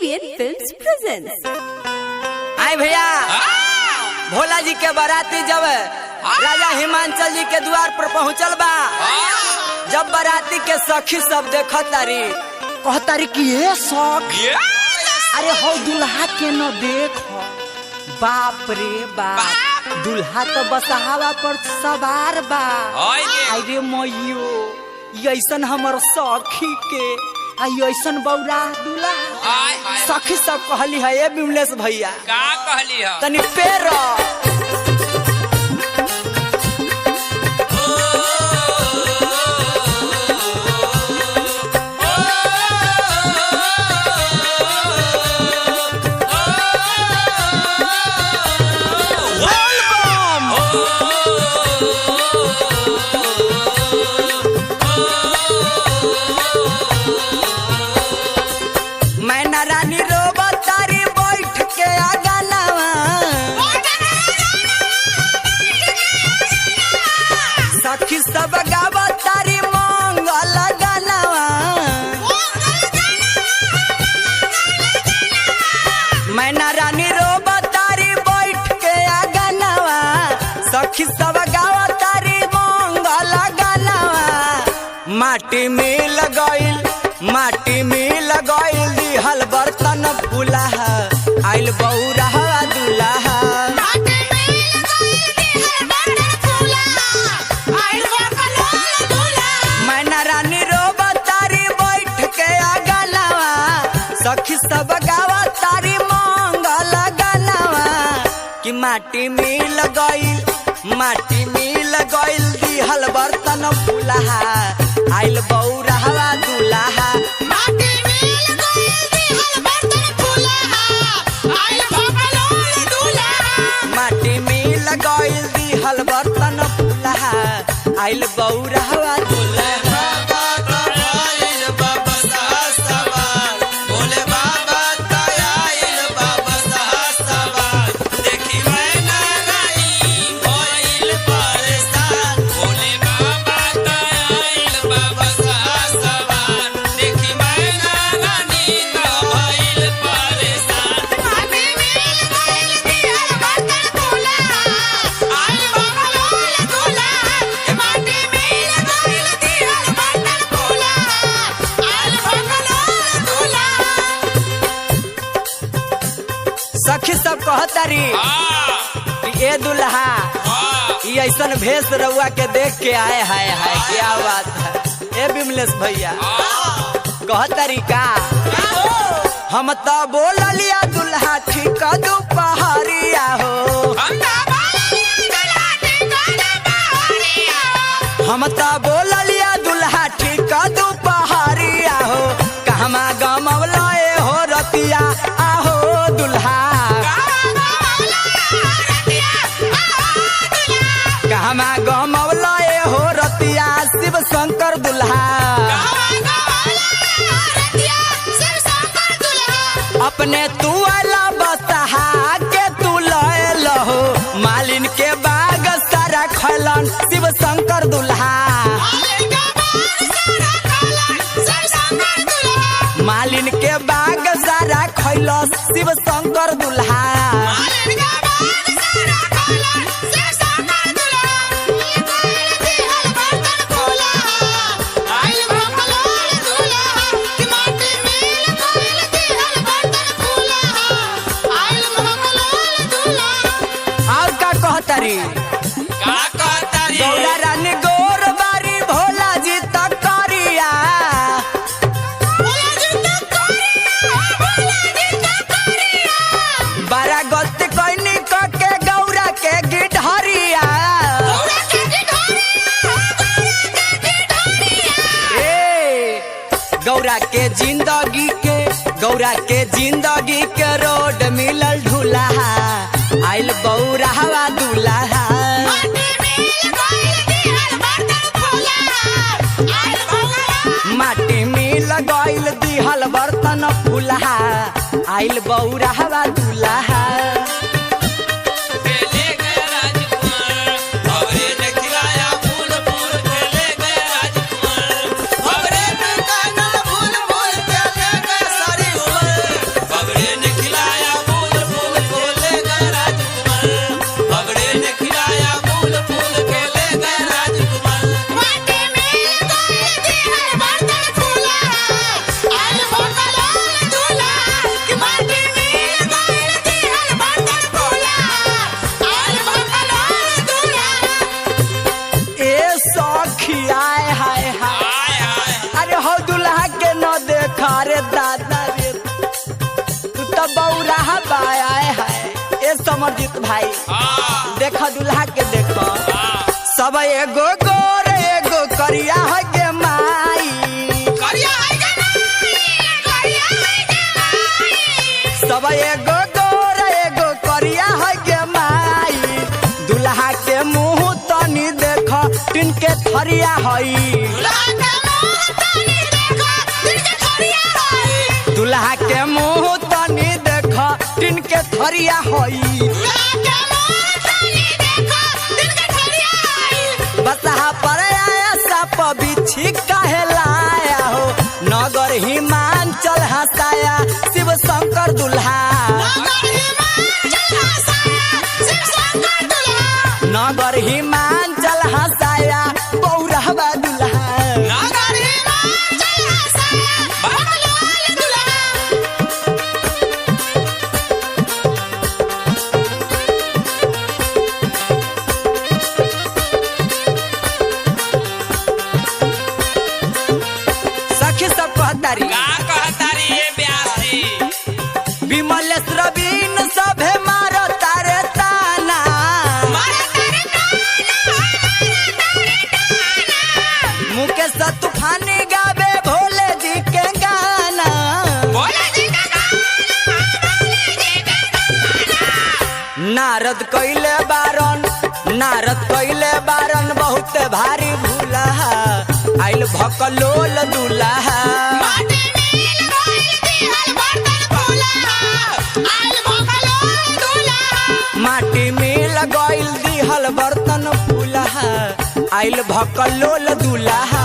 AVN Films presents। आई भैया भोला जी के बाराती जब राजा हिमांचल जी के द्वार पर पहुँचल बा, जब बाराती के सखी सब देखतारी कहतारी कि ये सखी अरे हो दुल्हा के न देख, बाप रे बाप दुल्हा तो बसहावा पर सवार बा। अरे मैयो ऐसन हमर सखी के ऐसन बौरा दूल्हा सखी सब कहली है। ये विमलेश भैया का कहली है तनी पेर सब गावतारी मंगल गानवा, मैना रानी रोबतारी बैठ के गानवा, सखी सब गावतारी मंगल गानवा। माटी में लगइल दिहल बर्तन फूला आइल बौरा दूल्हा। सखी सब गावतारी मंगल गानवा कि माटी में लगइल दिहल बर्तन फूला आइल बौरा दूल्हा। माटी में लगइल दिहल बर्तन फूला आइल बौरा दूल्हा। सखी सब कहतारी ये दूल्हा ऐसन भेष रउआ के देख के आए हाय क्या बात है। ये विमलेश भैया कहतारी का हम तो बोलिया दूल्हा ठीक दोपहरिया हो, हम तो बोलिया दूल्हा ठीक दोपहरिया हो। कहमा गमवला हो रतिया आहो दूल्हा, कहमा गमवला हो रतिया शिव शंकर दूल्हा। अपने तू अला बसहा के तू लयल हो, मालिन के बाग सारा खलन शिव शंकर दूल्हा। मालिन के बाग सारा खैलस शिव शंकर दूल्हा। गौरा रानी गोर बारी भोला जी तक करिया, बड़ा गलती कैनी के गौरा के गिढ़रिया। गौरा के जिंदगी के रोड मिलल ढूल्हा आइल बौरा दूल्हा। माटी में लगइल दिहल बर्तन फूला आइल बौरा दूल्हा। तब बौरा बाया है ए समरजीत भाई देखो दुल्हा के देखो सब एगो गोर एगो करिया है गे माई सब एगो गोर एगो करिया है गे माई दुल्हा के मुंह तनी देखो तिनके थरिया हई दुल्हा के मुंह तनी देखो तिनके थरिया हई बसहा पर आया सप बिछी काहे लाया हो नगर हिमांचल हंसाया शिव शंकर दुल्हा नगर हिमांचल हंसाया बौरहवा दुल्हा विमलेश रवीन सभे मारो तारे ताना मुकेश तूफानी गावे भोले जी के गाना नारद कइले बारन बहुत भारी भूला आइल भकलोल दुल्हा माटी मिल गइल दिहल बर्तन फूला आइल भकलोल दुल्हा